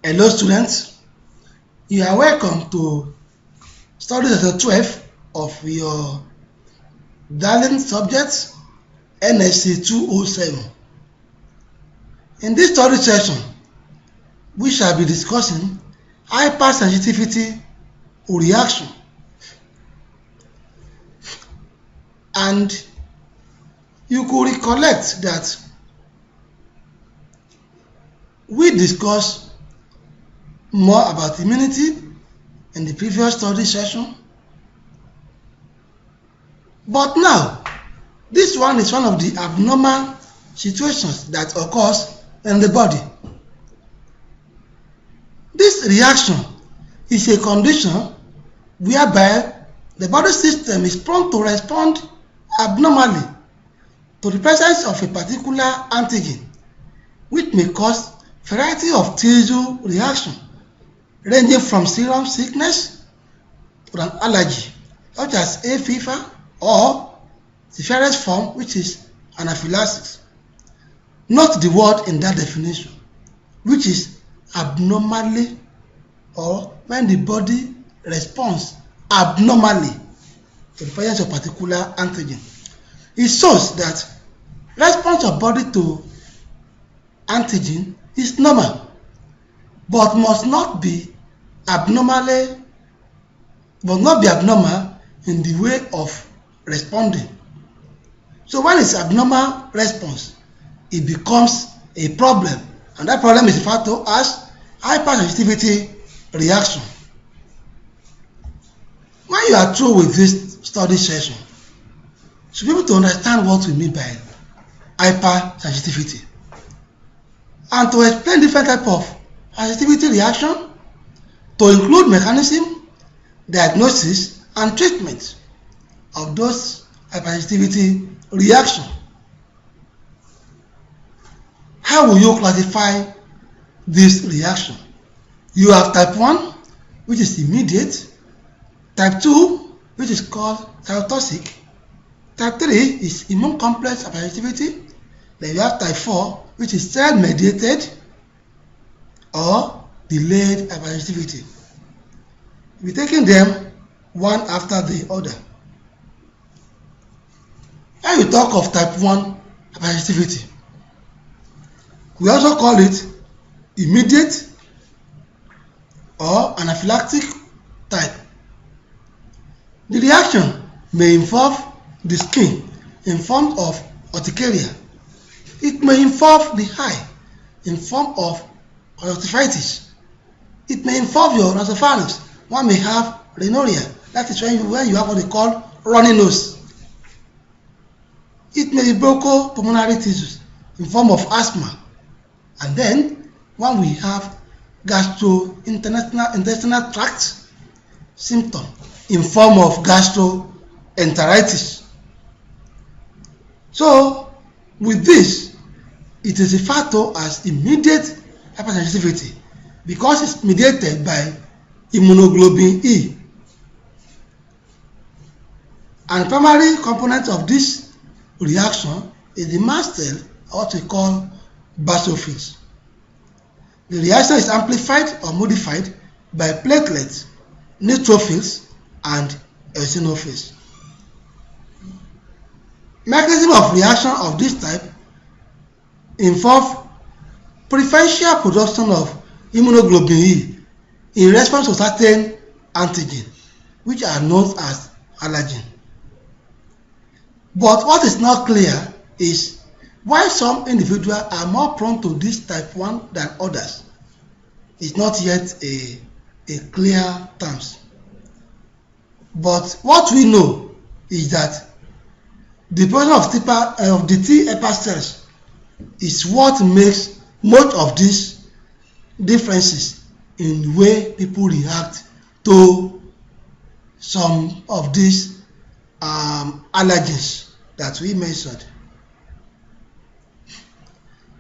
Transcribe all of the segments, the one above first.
Hello students, you are welcome to study SS12 of your darling subject NSC 207. In this study session, we shall be discussing hypersensitivity reaction, and you could recollect that we discussed more about immunity in the previous study session, but now this one is one of the abnormal situations that occurs in the body. This reaction is a condition whereby the body system is prone to respond abnormally to the presence of a particular antigen, which may cause a variety of tissue reaction ranging from serum sickness to an allergy such as a fever or the rarest form, which is anaphylaxis. Note the word in that definition, which is abnormally, or when the body responds abnormally to the presence of particular antigen. It shows that response of body to antigen is normal, but must not be abnormal in the way of responding. So when it's abnormal response, it becomes a problem, and that problem is referred to as hypersensitivity reaction. When you are through with this study session, you should be able to understand what we mean by hypersensitivity, and to explain different types of sensitivity reaction, to include mechanism, diagnosis, and treatment of those hypersensitivity reaction. How will you classify this reaction? You have type 1, which is immediate, type 2, which is called cytotoxic, type 3 is immune complex hypersensitivity, then you have type 4, which is cell-mediated or delayed hypersensitivity. We'll be taking them one after the other. When we talk of type 1 hypersensitivity, we also call it immediate or anaphylactic type. The reaction may involve the skin in form of urticaria. It may involve the eye in form of conjunctivitis. It may involve your nasopharynx. One may have rhinorrhea. That is when you have what they call runny nose. It may be bronchopulmonary tissues in form of asthma. And then when we have gastrointestinal tract symptom in form of gastroenteritis. So with this, it is referred to as immediate hypersensitivity because it's mediated by immunoglobulin E. And the primary component of this reaction is the mast cell, what we call basophils. The reaction is amplified or modified by platelets, neutrophils, and eosinophils. Mechanism of reaction of this type involve preferential production of immunoglobulin E in response to certain antigen, which are known as allergen. But what is not clear is why some individuals are more prone to this type 1 than others. It's not yet a clear terms. But what we know is that the presence of the T helper cells is what makes most of these differences in the way people react to some of these allergens that we mentioned.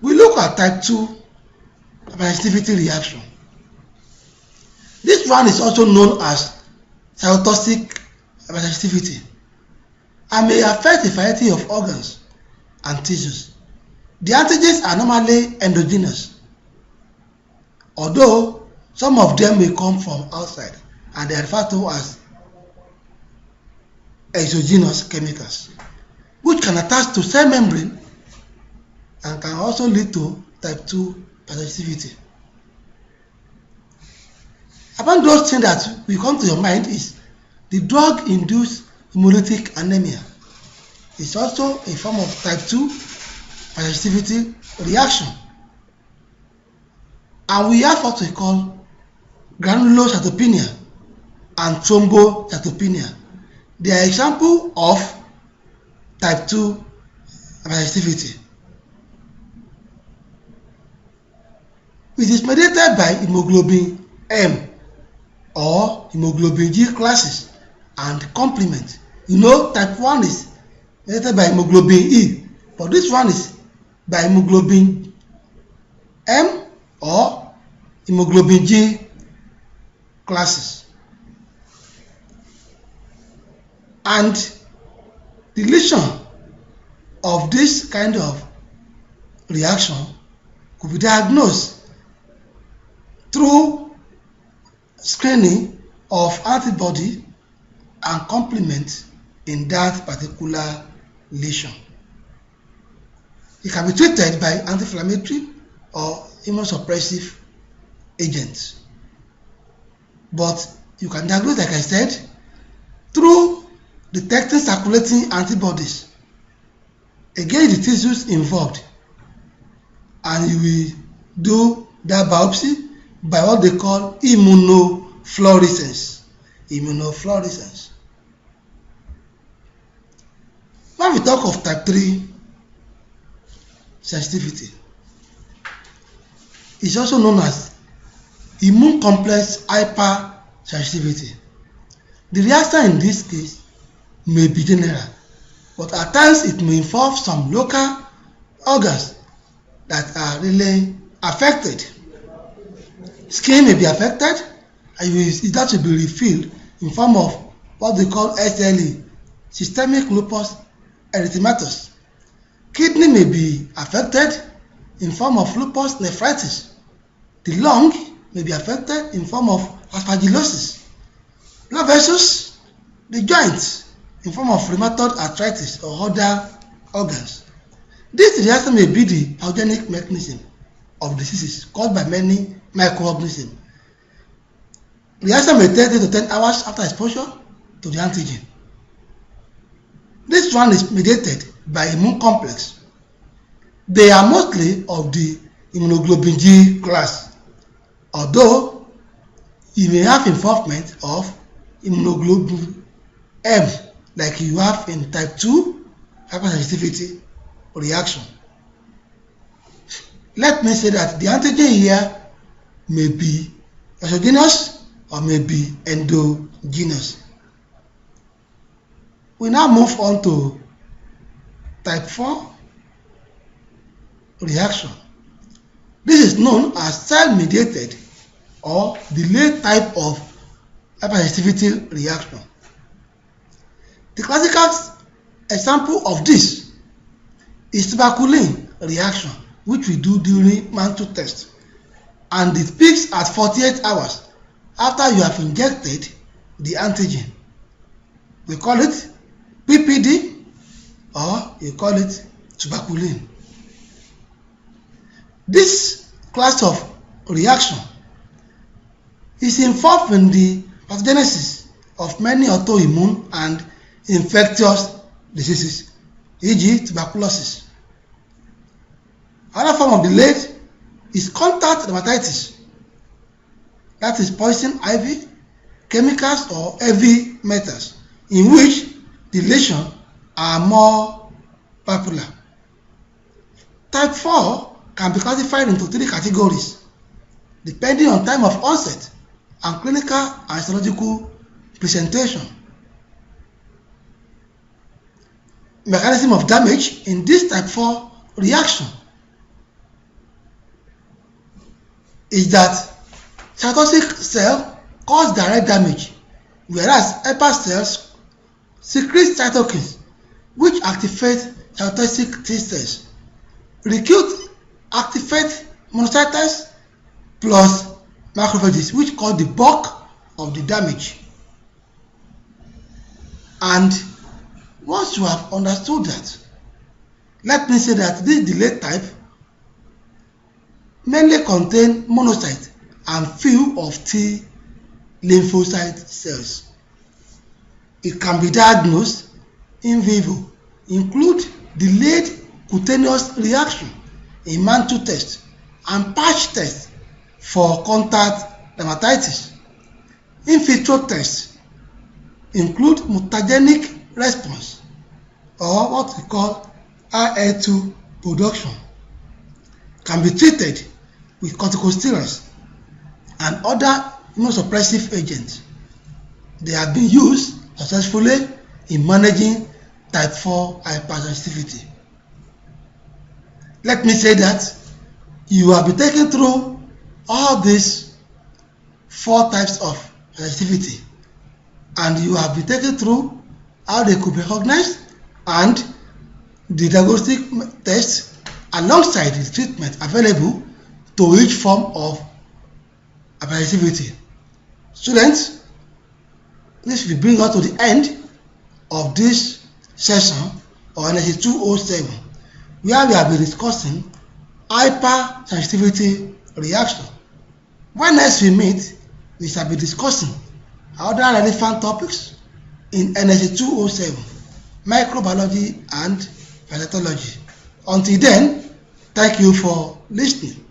We look at type 2 hypersensitivity reaction. This one is also known as cytotoxic hypersensitivity and may affect a variety of organs and tissues. The antigens are normally endogenous. although some of them may come from outside and they are referred to as exogenous chemicals, which can attach to cell membrane and can also lead to type 2 hypersensitivity. Among those things that will come to your mind is the drug-induced hemolytic anemia. It's also a form of type 2 hypersensitivity reaction. And we have what we call granulocytopenia and thrombocytopenia. They are examples of type 2 hypersensitivity. It is mediated by hemoglobin M or hemoglobin G classes and complement. Type 1 is mediated by hemoglobin E, but this one is by hemoglobin M or hemoglobin G classes. And deletion of this kind of reaction could be diagnosed through screening of antibody and complement in that particular lesion. It can be treated by anti-inflammatory or immunosuppressive agents. But you can diagnose, like I said, through detecting circulating antibodies against the tissues involved, and you will do that biopsy by what they call immunofluorescence. Immunofluorescence. When we talk of type 3 sensitivity, it's also known as immune complex hypersensitivity. The reaction in this case may be general, but at times it may involve some local organs that are really affected. Skin may be affected, and that will be refilled in form of what they call SLE, systemic lupus erythematosus. Kidney may be affected in form of lupus nephritis. The lung may be affected in form of aspergillosis. Blood vessels, the joints, in form of rheumatoid arthritis or other organs. This reaction may be the pathogenic mechanism of diseases caused by many microorganisms. Reaction may take 8 to 10 hours after exposure to the antigen. This one is mediated by immune complex. They are mostly of the immunoglobulin G class, although you may have involvement of immunoglobulin M, like you have in type 2 hypersensitivity reaction. Let me say that the antigen here may be exogenous or may be endogenous. We now move on to type 4 reaction. This is known as cell-mediated or delayed type of hypersensitivity reaction. The classical example of this is tuberculin reaction, which we do during mantle test, and it peaks at 48 hours after you have injected the antigen. We call it PPD or you call it tuberculin. This class of reaction is involved in the pathogenesis of many autoimmune and infectious diseases, e.g. tuberculosis. Another form of delayed is contact dermatitis, that is poison ivy, chemicals or heavy metals, in which the lesions are more popular. Type 4 can be classified into 3 categories depending on time of onset and clinical and histological presentation. Mechanism of damage in this type 4 reaction is that cytotoxic cells cause direct damage, whereas helper cells secrete cytokines which activate cytotoxic T cells. Recruit activate monocytes plus macrophages, which cause the bulk of the damage. And once you have understood that, let me say that this delayed type mainly contain monocyte and few of T lymphocyte cells. It can be diagnosed in vivo, include delayed cutaneous reaction in mantle test and patch test for contact dermatitis. In vitro tests include mutagenic response, or what we call IL-2 production. Can be treated with corticosteroids and other immunosuppressive agents. They have been used successfully in managing type 4 hypersensitivity. Let me say that you have been taken through all these 4 types of sensitivity, and you have been taken through how they could be recognized and the diagnostic tests alongside the treatment available to each form of hypersensitivity. Students, this will bring us to the end of this session of SS1207, where we have been discussing hypersensitivity reaction. When next we meet, we shall be discussing other relevant topics in SS1207, microbiology and physiology. Until then, thank you for listening.